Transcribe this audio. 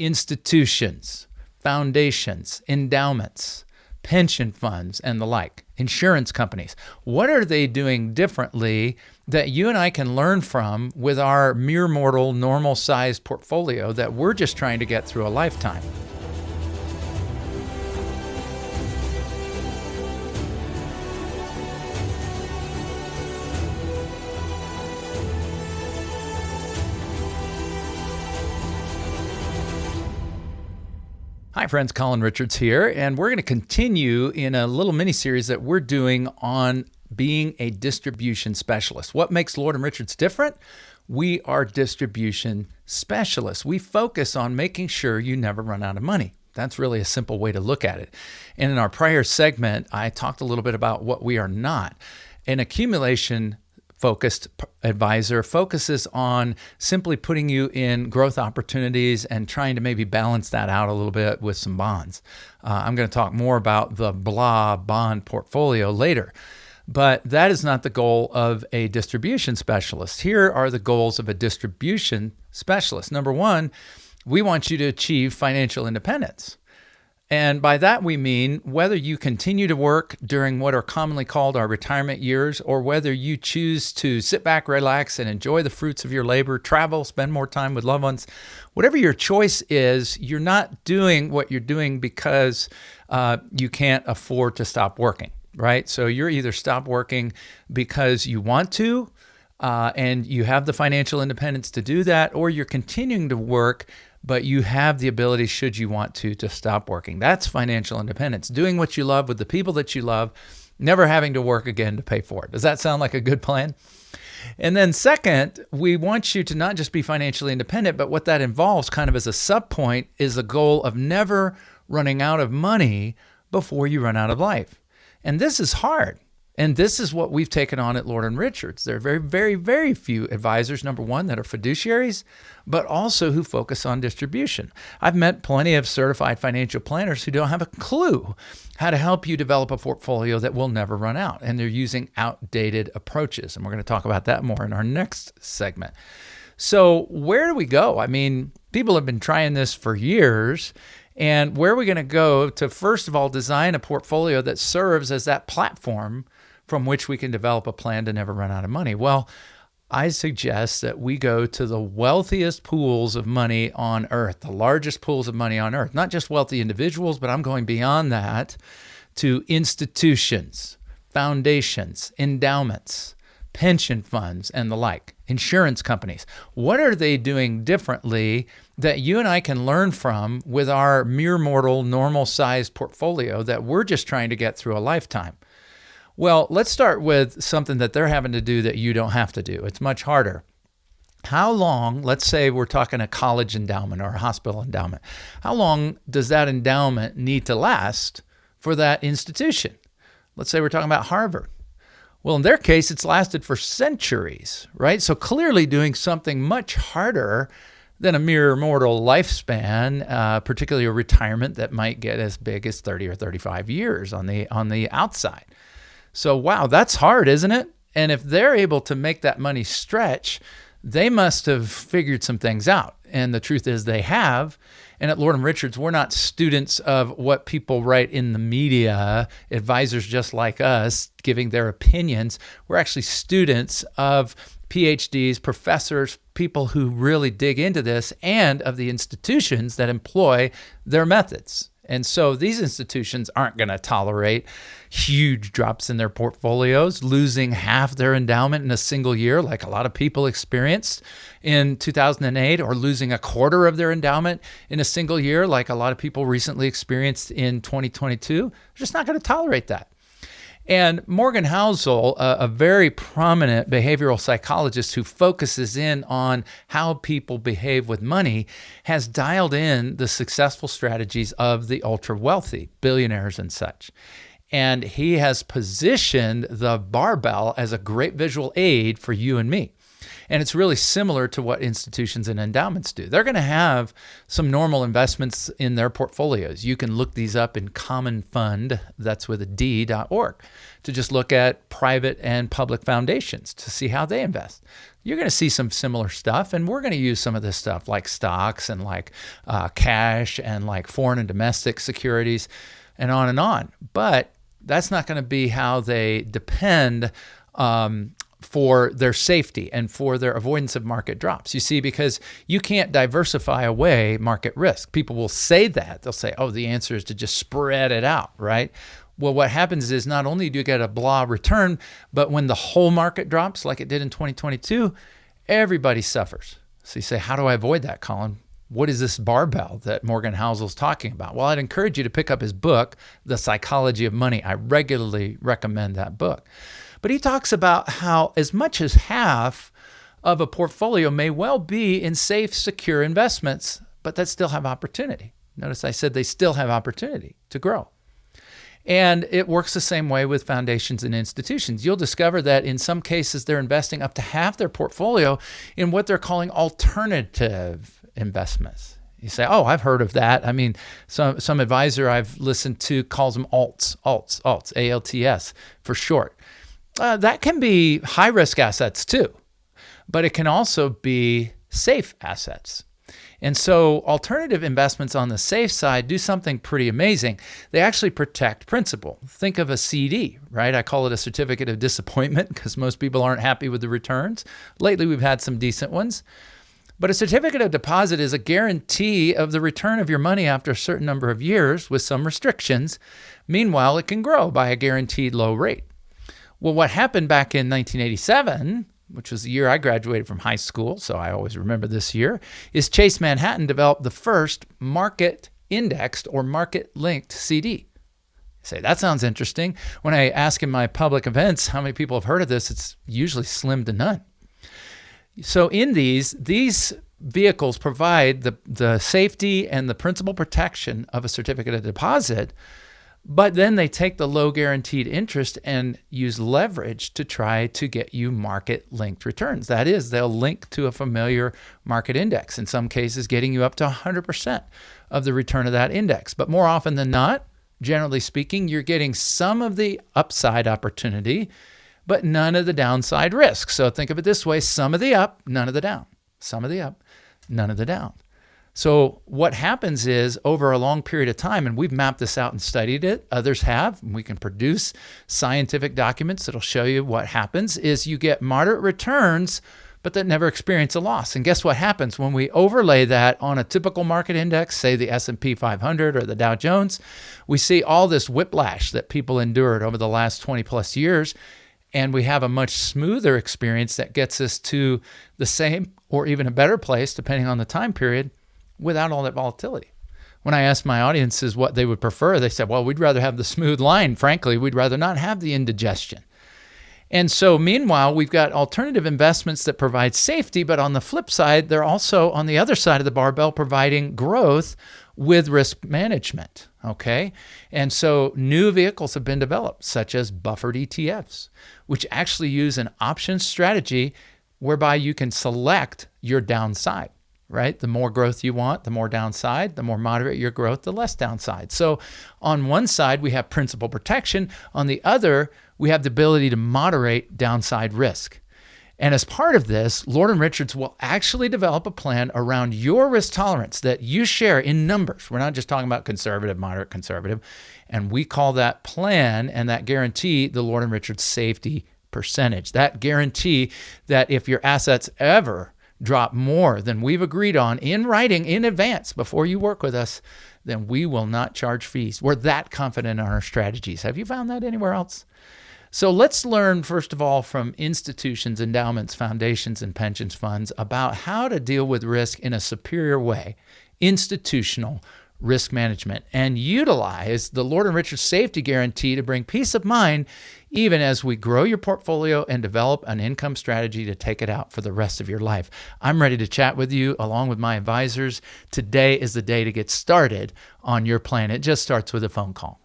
institutions, foundations, endowments, pension funds, and the like, insurance companies. What are they doing differently that you and I can learn from with our mere mortal, normal-sized portfolio that we're just trying to get through a lifetime? Hi friends, Colin Richards here, and we're going to continue in a little mini-series that we're doing on being a distribution specialist. What makes Lord & Richards different? We are distribution specialists. We focus on making sure you never run out of money. That's really a simple way to look at it. And in our prior segment, I talked a little bit about what we are not. An accumulation focused advisor focuses on simply putting you in growth opportunities and trying to maybe balance that out a little bit with some bonds. I'm going to talk more about the blah bond portfolio later, but that is not the goal of a distribution specialist. Here are the goals of a distribution specialist. Number one, we want you to achieve financial independence. And by that we mean whether you continue to work during what are commonly called our retirement years, or whether you choose to sit back, relax, and enjoy the fruits of your labor, travel, spend more time with loved ones. Whatever your choice is, you're not doing what you're doing because you can't afford to stop working, right? So you're either stop working because you want to, and you have the financial independence to do that, or you're continuing to work but you have the ability, should you want to stop working. That's financial independence, doing what you love with the people that you love, never having to work again to pay for it. Does that sound like a good plan? And then second, we want you to not just be financially independent, but what that involves kind of as a sub point is the goal of never running out of money before you run out of life. And this is hard. And this is what we've taken on at Lord & Richards. There are very, very, very few advisors, number one, that are fiduciaries, but also who focus on distribution. I've met plenty of certified financial planners who don't have a clue how to help you develop a portfolio that will never run out. And they're using outdated approaches. And we're going to talk about that more in our next segment. So where do we go? I mean, people have been trying this for years. And where are we going to go to, first of all, design a portfolio that serves as that platform from which we can develop a plan to never run out of money? Well, I suggest that we go to the wealthiest pools of money on earth, the largest pools of money on earth, not just wealthy individuals, but I'm going beyond that to institutions, foundations, endowments, pension funds, and the like, insurance companies. What are they doing differently that you and I can learn from with our mere mortal, normal-sized portfolio that we're just trying to get through a lifetime? Well, let's start with something that they're having to do that you don't have to do. It's much harder. How long, let's say we're talking a college endowment or a hospital endowment, how long does that endowment need to last for that institution? Let's say we're talking about Harvard. Well, in their case, it's lasted for centuries, right? So clearly doing something much harder than a mere mortal lifespan, particularly a retirement that might get as big as 30 or 35 years on the outside. So, wow, that's hard, isn't it? And if they're able to make that money stretch, they must have figured some things out. And the truth is they have. And at Lord & Richards, we're not students of what people write in the media, advisors just like us giving their opinions. We're actually students of PhDs, professors, people who really dig into this, and of the institutions that employ their methods. And so these institutions aren't going to tolerate huge drops in their portfolios, losing half their endowment in a single year, like a lot of people experienced in 2008, or losing a quarter of their endowment in a single year, like a lot of people recently experienced in 2022. They're just not going to tolerate that. And Morgan Housel, a very prominent behavioral psychologist who focuses in on how people behave with money, has dialed in the successful strategies of the ultra wealthy, billionaires and such. And he has positioned the barbell as a great visual aid for you and me. And it's really similar to what institutions and endowments do. They're going to have some normal investments in their portfolios. You can look these up in Common Fund, that's with a D.org, to just look at private and public foundations to see how they invest. You're going to see some similar stuff, and we're going to use some of this stuff like stocks and like cash and like foreign and domestic securities and on and on. But that's not going to be how they depend for their safety and for their avoidance of market drops. You see, because you can't diversify away market risk. People will say that. They'll say, oh, the answer is to just spread it out, right? Well, what happens is not only do you get a blah return, but when the whole market drops like it did in 2022, everybody suffers. So you say, how do I avoid that, Colin? What is this barbell that Morgan Housel's talking about? Well, I'd encourage you to pick up his book, The Psychology of Money. I regularly recommend that book. But he talks about how as much as half of a portfolio may well be in safe, secure investments, but that still have opportunity. Notice I said they still have opportunity to grow. And it works the same way with foundations and institutions. You'll discover that in some cases, they're investing up to half their portfolio in what they're calling alternative investments. You say, oh, I've heard of that. I mean, some advisor I've listened to calls them alts, ALTS for short. That can be high-risk assets too, but it can also be safe assets. And so alternative investments on the safe side do something pretty amazing. They actually protect principal. Think of a CD, right? I call it a certificate of disappointment because most people aren't happy with the returns. Lately, we've had some decent ones. But a certificate of deposit is a guarantee of the return of your money after a certain number of years with some restrictions. Meanwhile, it can grow by a guaranteed low rate. Well, what happened back in 1987, which was the year I graduated from high school, so I always remember this year, is Chase Manhattan developed the first market indexed or market linked CD. You say, that sounds interesting. When I ask in my public events how many people have heard of this, it's usually slim to none. So in these vehicles provide the safety and the principal protection of a certificate of deposit, but then they take the low guaranteed interest and use leverage to try to get you market-linked returns. That is, they'll link to a familiar market index, in some cases getting you up to 100% of the return of that index. But more often than not, generally speaking, you're getting some of the upside opportunity, but none of the downside risk. So think of it this way, some of the up, none of the down. Some of the up, none of the down. So what happens is over a long period of time, and we've mapped this out and studied it, others have, and we can produce scientific documents that'll show you what happens, is you get moderate returns, but that never experience a loss. And guess what happens when we overlay that on a typical market index, say the S&P 500 or the Dow Jones, we see all this whiplash that people endured over the last 20 plus years, and we have a much smoother experience that gets us to the same or even a better place, depending on the time period, without all that volatility. When I asked my audiences what they would prefer, they said, well, we'd rather have the smooth line. Frankly, we'd rather not have the indigestion. And so meanwhile, we've got alternative investments that provide safety, but on the flip side, they're also on the other side of the barbell providing growth with risk management, okay? And so new vehicles have been developed, such as buffered ETFs, which actually use an option strategy whereby you can select your downside. Right? The more growth you want, the more downside. The more moderate your growth, the less downside. So on one side, we have principal protection. On the other, we have the ability to moderate downside risk. And as part of this, Lord & Richards will actually develop a plan around your risk tolerance that you share in numbers. We're not just talking about conservative, moderate, conservative. And we call that plan and that guarantee the Lord & Richards safety percentage. That guarantee that if your assets ever drop more than we've agreed on in writing in advance before you work with us, then we will not charge fees. We're that confident in our strategies. Have you found that anywhere else? So let's learn, first of all, from institutions, endowments, foundations, and pensions funds about how to deal with risk in a superior way, institutional risk management, and utilize the Lord & Richards safety guarantee to bring peace of mind even as we grow your portfolio and develop an income strategy to take it out for the rest of your life. I'm ready to chat with you along with my advisors. Today is the day to get started on your plan. It just starts with a phone call.